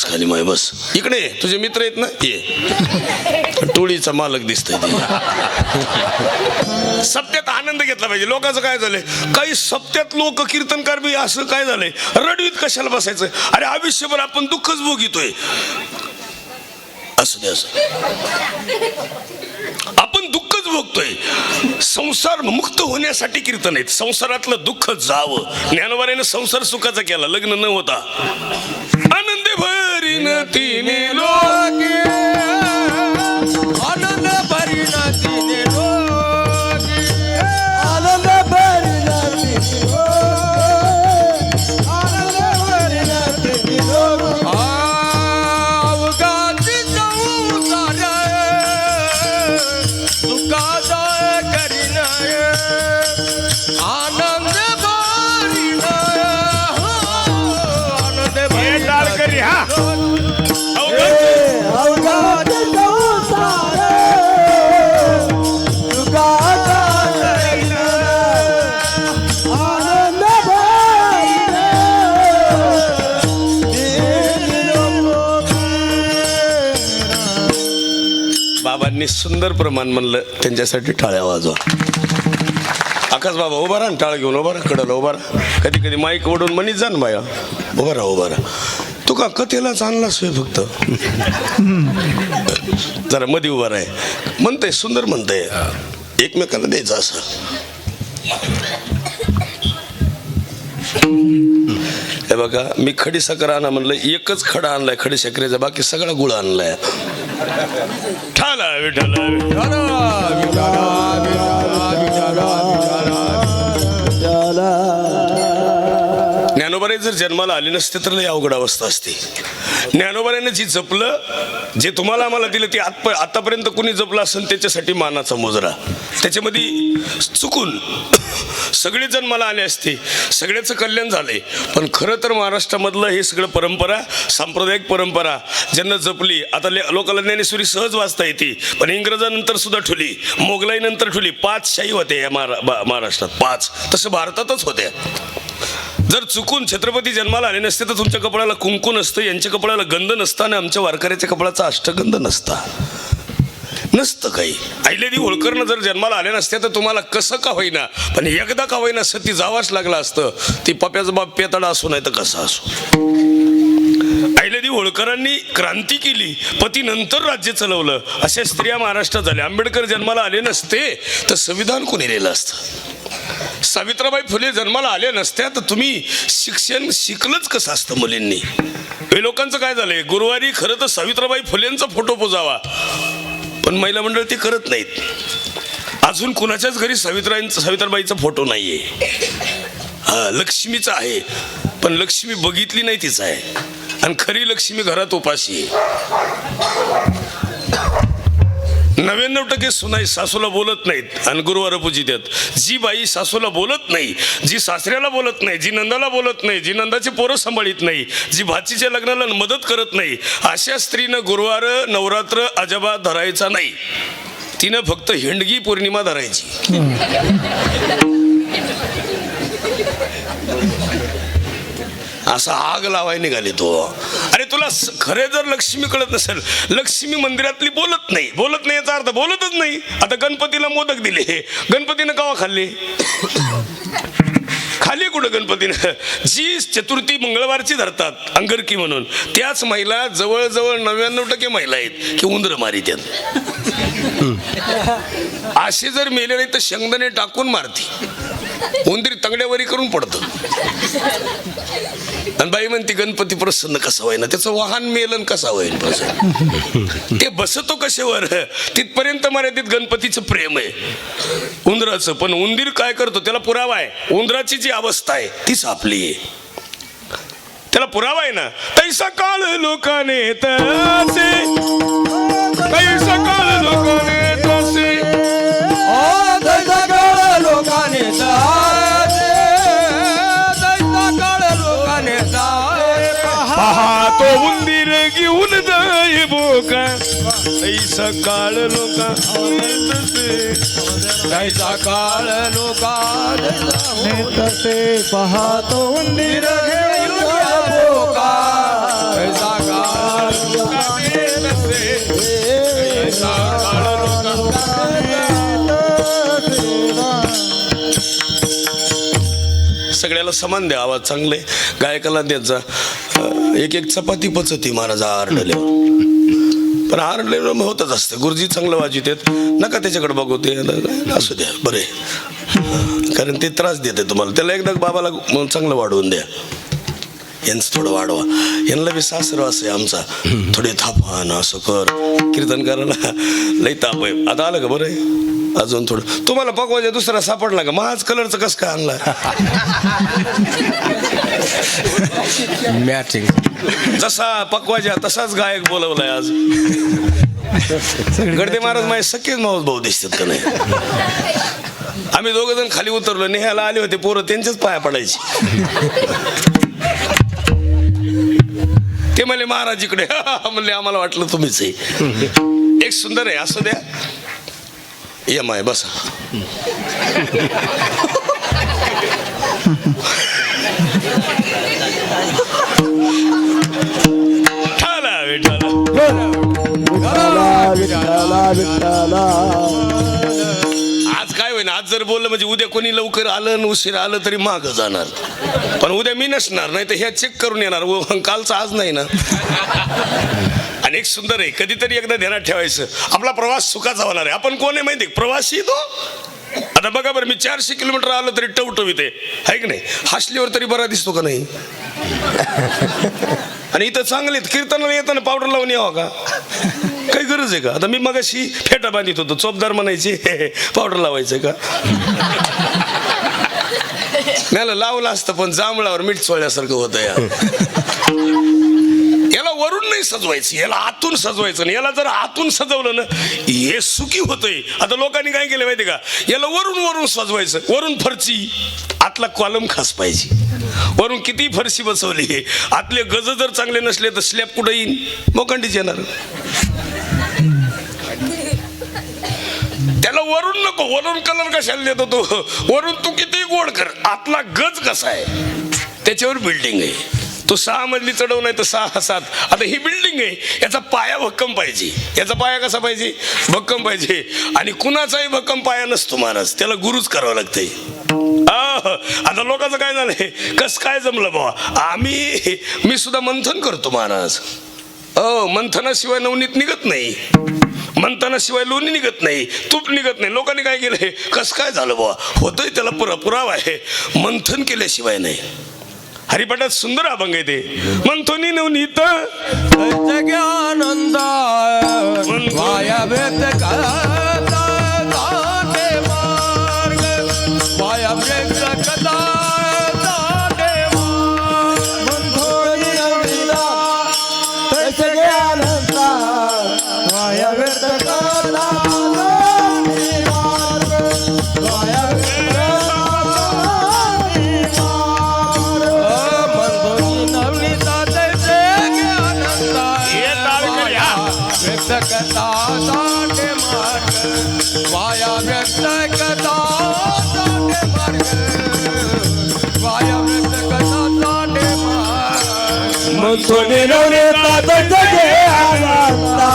बस खाली माय बस. इकडे तुझे मित्र आहेत ना, ये. टोळीचा मालक दिसतोय ते. सप्त्यात आनंद घेतला पाहिजे. लोकांचं काय झालंय, काही सप्त्यात लोक कीर्तनकार बी असं काय झालंय, रडवीत कशाला बसायचं. अरे आयुष्यभर आपण दुःखच भोगितोय. असं दे असं, आपण दुःखच भोगतोय. संसार मुक्त होण्यासाठी कीर्तन आहेत. संसारातलं दुःख जावं. ज्ञानोबाने संसार सुखाचा केला, लग्न न होता. आनंद भरीन तिने लोके, आनंद भरीन तिने लोके, आनंद भरीन तिने लोके, आनंद भरीन तिने लोके. अवघाची संसार सुखाचा करीन, आनंद भरीन, आनंद भरीन करी हा. अवघाची संसार सुखाचा करीन, आनंद भरीन तिने लोके. बाबांनी सुंदर प्रमाण म्हणलं, त्यांच्यासाठी टाळ्या वाजवा. आकाश बाबा उभा राहा, टाळ घेऊन उभा राहा, कडला उभा राहा. कधी कधी माईक ओढून म्हणीत जा ना बाया, उभा राहा उभा राहा. तू का कथेलाच आणलास होय फक्त, जरा मध्ये उभा राहा. म्हणतंय सुंदर म्हणतंय, एकमेकाला द्यायचं असं. हे बघा, मी खडी साखर आणा म्हणलं, एकच खडा आणलाय खडी साखरेचा, बाकी सगळा गुळ आणलाय. ठाला विठाला ज्ञानोबाने जर जन्माला आले नसते तर लय अवघड अवस्था असते. ज्ञानोबाने जी जपलं, जे तुम्हाला आम्हाला दिलं, ते आतापर्यंत कुणी जपलं असेल त्याच्यासाठी मानाचा मुजरा. त्याच्यामध्ये चुकून सगळे जण मला आले असते, सगळ्याचं कल्याण झालंय. पण खरं तर महाराष्ट्रामधलं हे सगळं परंपरा, सांप्रदायिक परंपरा ज्यांना जपली. आता लोकांना ज्ञानेश्वरी सहज वाचता येते, पण इंग्रजानंतर सुद्धा ठुली, मोगलाई नंतर ठुली. 5 शाही होत्या या महाराष्ट्रात, 5. तसं भारतातच होत्या. जर चुकून छत्रपती जन्माला आले नसते तर तुमच्या कपड्याला कुंकू नसतं, यांच्या कपड्याला गंध नसता, आणि आमच्या वारकऱ्याच्या कपड्याचा अष्टगंध नसता. नसतं काही. अहिल्यादेवी होळकरनं जर जन्माला आले नसते तर तुम्हाला कसं का होईना, पण एकदा का होईना सती जावाच लागलं असतं. ती पप्याचा बाप पेताडा असो नाही तर कसा असो. अहिल्यादेवी होळकरांनी क्रांती केली, पती नंतर राज्य चालवलं. अशा स्त्रिया महाराष्ट्रात झाल्या. आंबेडकर जन्माला आले नसते तर संविधान कोणी लिहिलं असतं. सावित्रीबाई फुले जन्माला आल्या नसत्या तर तुम्ही शिक्षण शिकलंच कसं असतं मुलींनी. हे लोकांचं काय झालंय, गुरुवारी खरं तर सावित्रीबाई फुलेंचा फोटो पुजावा, पण महिला मंडळ ते करत नाहीत. अजून कुणाच्याच घरी सावित्रीबाईचा फोटो नाहीये. हा, लक्ष्मीचा आहे, पण लक्ष्मी बघितली नाही तिचा आहे, आणि खरी लक्ष्मी घरात उपाशी आहे. 99% सुनाई सासूला बोलत नाहीत आणि गुरुवार पूजितात. जी बाई सासूला बोलत नाही, जी सासऱ्याला बोलत नाही, जी नंदाला बोलत नाही, जी नंदाची पोरं सांभाळीत नाही, जी भाचीच्या लग्नाला मदत करत नाही, अशा स्त्रीनं गुरुवार नवरात्र अजबा धरायचा नाही. तिनं फक्त हिंडगी पौर्णिमा धरायची. असा आग लावाय निघाले तो. अरे तुला खरे जर लक्ष्मी कळत नसेल, लक्ष्मी मंदिरातली बोलत नाही. बोलत नाही याचा अर्थ बोलतच नाही. आता गणपतीला मोदक दिले, गणपतीनं कवा खाल्ले? खाली कुठं गणपतीनं? जी चतुर्थी मंगळवारची धरतात अंगरकी म्हणून, त्याच महिला जवळजवळ 99% महिला आहेत की उंदर मारित्यात. असे जर मेले नाही तर शेंगदाणे टाकून मारती, उंदीर तंगड्यावरी करून पडतं. आणि बाई म्हणते गणपती प्रसन्न कसा होईना, त्याचं वाहन मेलन कसा होईल प्रसन्न, ते बसतो कशावर, तिथपर्यंत मर्यादित गणपतीचं प्रेम आहे उंदराचं. पण उंदीर काय करतो त्याला पुरावा आहे. उंदराची जी अवस्था आहे तीच आपली आहे, त्याला पुरावा आहे ना. तैसा काळ लोकाने तसे, तैसा काळ लोकाने तसे, तैसा काळ लोकाने तसे, तैसा काळ लोकाने तसे. पाहतो उंदीर घेऊन जाई बोका, तैसा काळ लोकाने तसे, तैसा काळ लोकाने तसे पाहतो उंदीर घेऊन बोका, तैसा काळ सगळ्याला समान द्या, आवाज चांगले गायकाला द्यायचा. एक एक चपाती पचती महाराज आरडल्यावर, पण आरडल्यावर होतच असते. गुरुजी चांगलं वाजित नका त्याच्याकडे बघू, ते असू द्या बरे, कारण ते त्रास देते तुम्हाला. त्याला एकदा बाबाला चांगलं वाढवून द्या, यांचं थोडं वाढवा. यांना बी सासरवास आहे आमचा, थोडे थापान असं कर. कीर्तन करायला लई ताप आहे. आता आलं का बरं आहे? अजून थोडं. तुम्हाला पकवायचा दुसरा सापडला का? महाज कलरचं कसं काय आणला? मॅचिंग जसा पकवायचा तसाच गायक बोलवलाय आज. गडदे महाराज माझे सख्खेच मावस भाऊ दिसतात का नाही? आम्ही दोघ जण खाली उतरलो, नेहायला आले होते पोरं, त्यांच्याच पाया पडायची. ते म्हणले महाराज इकडे. म्हणले आम्हाला वाटलं तुम्हीच आहे. एक सुंदर आहे, असू द्या. ये माय बसा. ठाला विठाला. आज काय होईना, आज जर बोललं म्हणजे उद्या कोणी लवकर आलं आणि उशीर आलं तरी मागं जाणार, पण उद्या मी नसणार, नाही तर ह्या चेक करून येणार. कालचा आज नाही ना. आणि एक सुंदर आहे, कधीतरी एकदा ध्यानात ठेवायचं, आपला प्रवास सुखाचा होणार आहे. आपण कोण आहे माहिती, प्रवासी तो. आता बघा बरं, मी 400 किलोमीटर आलं तरी टवटवीत आहे की नाही? हसल्यावर तरी बरा दिसतो का नाही? आणि इथं चांगले कीर्तनाला येताना पावडर लावून यावं का? काही गरज आहे का? आता मी मगाशी फेटा बांधित होतो, चोपदार म्हणायची पावडर लावायचं का? मला लावलं असतं, पण जांभळावर मीठ चोळल्यासारखं होतं यार. याला वरून नाही सजवायचं, याला आतून सजवायचं. आणि याला जर आतून सजवलं ना, हे सुखी होतंय. आता लोकांनी काय केलं माहिती का? याला वरून सजवायचं. वरून फरची, आतला कॉलम खास पाहिजे. वरून किती फरशी बसवली, आतले गज जर चांगले नसले तर स्लॅब कुठं येईन? मोकांडीच येणार. त्याला वरून नको, वरून कलर कशाला देतो तो? वरून तू किती गोड कर, आतला गज कसा आहे त्याच्यावर बिल्डिंग आहे. तो 6 मजली चढव नाही तर 6-7. आता ही बिल्डिंग आहे, याचा पाया भक्कम पाहिजे. याचा पाया कसा पाहिजे? भक्कम पाहिजे. आणि कुणाचाही भक्कम पाया नसतो महाराज, त्याला गुरुच करावं लागतंय. आता लोकांचं काय झालंय, कस काय जमलं बाबा? मी सुद्धा मंथन करतो महाराज. मंथनाशिवाय नवनीत निघत नाही, मंथनाशिवाय लोणी निघत नाही, तूप निघत नाही. लोकांनी काय केलंय, कस काय झालं बाबा? होतंय, त्याला पुरावा आहे. मंथन केल्याशिवाय नाही. हरिपाठात सुंदर अभंग आहे ते. मंथनी नवनीत आनंद वाया व्यक्त करता जाते मार्ग, वाया व्यक्त करता जाते मार्ग. मंथोनी नवनीता तैसे ज्ञानंता वाया व्यर्थ करता जाती मार्ग, वाया व्यर्थ करता जाती मार्ग. मंथोनी नवनीता तैसे आनंदा व्यक्त करता जाते मार्ग, वाया व्यक्त करता जाते मार्ग, वाया व्यक्त करता जाते मार्ग. मंथोनी नवनीता तैसे ज्ञानंता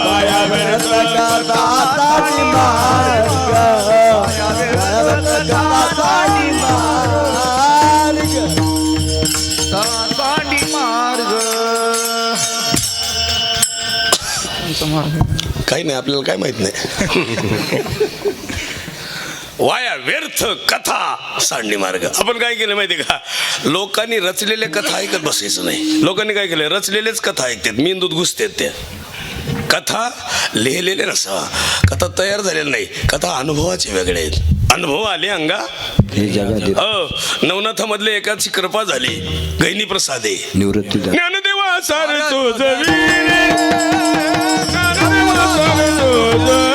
वाया व्यर्थ करता जाती मार्ग, वाया व्यर्थ करता जाती मार्ग. साडी मार्ग. काही नाही, आपल्याला काय माहित नाही. वाया व्यर्थ कथा सांडणी मार्ग. आपण काय केलं माहिती का? लोकांनी रचलेल्या कथा ऐकत बसायचं नाही. लोकांनी काय केलं, रचलेलेच कथा ऐकतात, मेंदूत घुसतात त्या कथा. लिहिलेल्या नसा, कथा तयार झालेल्या नाही. कथा अनुभवाचे वेगळे आहेत. अनुभव आले अंगा. नवनाथामधले एकाची कृपा झाली, गैनी प्रसादे निवृत्ती ज्ञानदेवा सारे तुझविले, ज्ञानदेवा सारे तुझविले.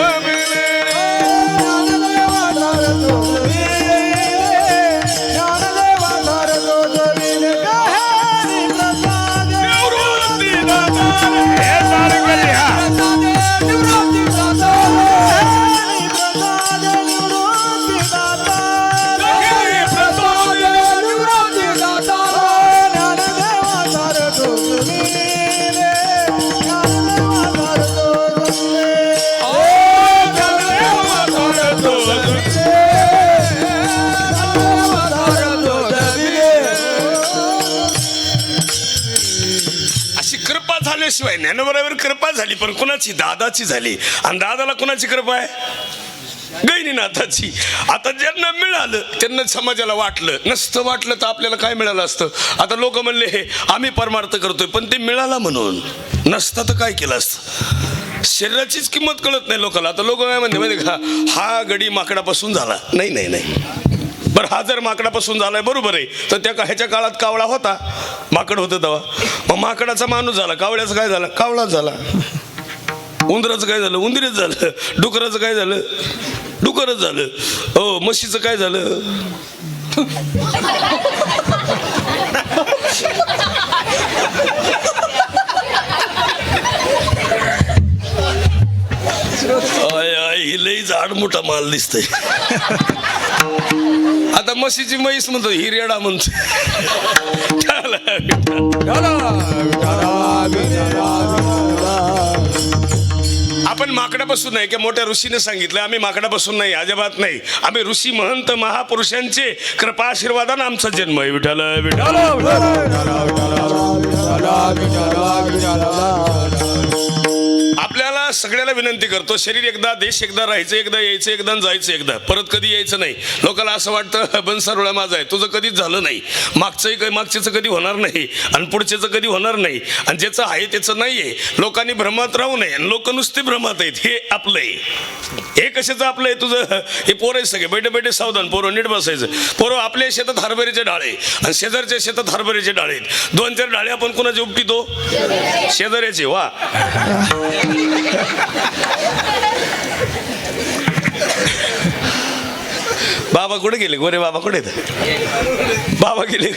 कृपा झाल्याशिवाय ज्ञानोबरावर कृपा झाली, पण कुणाची? दादाची झाली. आणि दादाला कुणाची कृपा आहे? गहिनीनाथाची. आता ज्यांना मिळालं त्यांना समाजाला वाटलं, नसतं वाटलं तर आपल्याला काय मिळालं असतं? आता लोक म्हणले हे आम्ही परमार्थ करतोय, पण ते मिळाला म्हणून, नसतं तर काय केलं असतं? शरीराचीच किंमत कळत नाही लोकांना. आता लोक काय म्हणते माहिती का, हा गडी माकडापासून झाला. नाही नाही नाही, बरं हा जर माकडापासून झालाय बरोबर आहे, तर त्या ह्याच्या काळात कावळा होता, माकड होतं तेव्हा. मग माकडाचा माणूस झाला, कावळ्याचं काय झालं? कावळाच झाला. उंदराचं काय झालं? उंदीरच झालं. डुकराचं काय झालं? डुकरच झालं. हो, म्हशीचं काय झालं? ही लई जाड मोठा माल दिसतंय. आता म्हशीची म्हैस म्हणतो, ही रेडा म्हणतो. आपण माकडापासून नाही, की मोठ्या ऋषीने सांगितलं आम्ही माकडापासून नाही, अजिबात नाही. आम्ही ऋषी महंत महापुरुषांचे कृपा आशीर्वादाने आमचा जन्म आहे. विठ्ठल विठ्ठल. आपल्याला सगळ्याला विनंती करतो, शरीर एकदा, देश एकदा, राहायचं एकदा, यायचं एकदा, जायचं एकदा, परत कधी यायचं नाही. लोकांना असं वाटतं बनसारोळा माझा आहे, तुझं कधीच झालं नाही. मागच्याचं कधी होणार नाही, आणि पुढच्याचं कधी होणार नाही, आणि ज्याचं आहे त्याचं नाहीये. लोकांनी भ्रमात राहू नये. लोक नुसते भ्रमात आहेत. हे आपलं आहे. हे कशाचं आपलं आहे? तुझं हे पोरं आहे सगळे, बैठे बैठे सावधान, पोरं नीट बसायचं. पोरं आपल्या शेतात हरभऱ्याचे डाळे आणि शेजारच्या शेतात हरभऱ्याचे डाळे आहेत. 2-4 डाळे आपण कोणाचे उपटितो? शेजाऱ्याचे. वा, बाबा कुठे गेले? गोरे बाबा कुठे आहेत? बाबा गेले.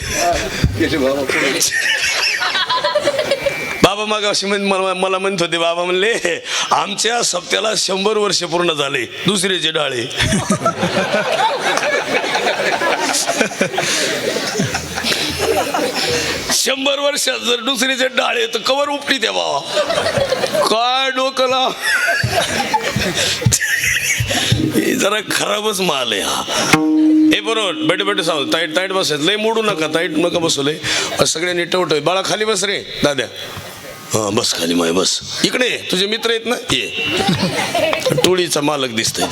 बाबा मग अशी मला म्हणत होते, बाबा म्हणले आमच्या सप्त्याला 100 वर्ष पूर्ण झाले, दुसऱ्याचे डाळे. शंभर वर्ष जर दुसरीचे डाळे तर कवर उपटी द्या बाबा. काय डोकला, जरा खराबच माल आहे हा. हे बरोबर, बैठे बैठे सांग, ताईट ताईट बसायचं, लय मोडू नका, ताईट नका बसवलंय. सगळ्यांनी टवटोय. बाळा खाली बस रे दाद्या. हा बस खाली माय बस. इकडे तुझे मित्र आहेत ना, ये. टोळीचा मालक दिसतोय.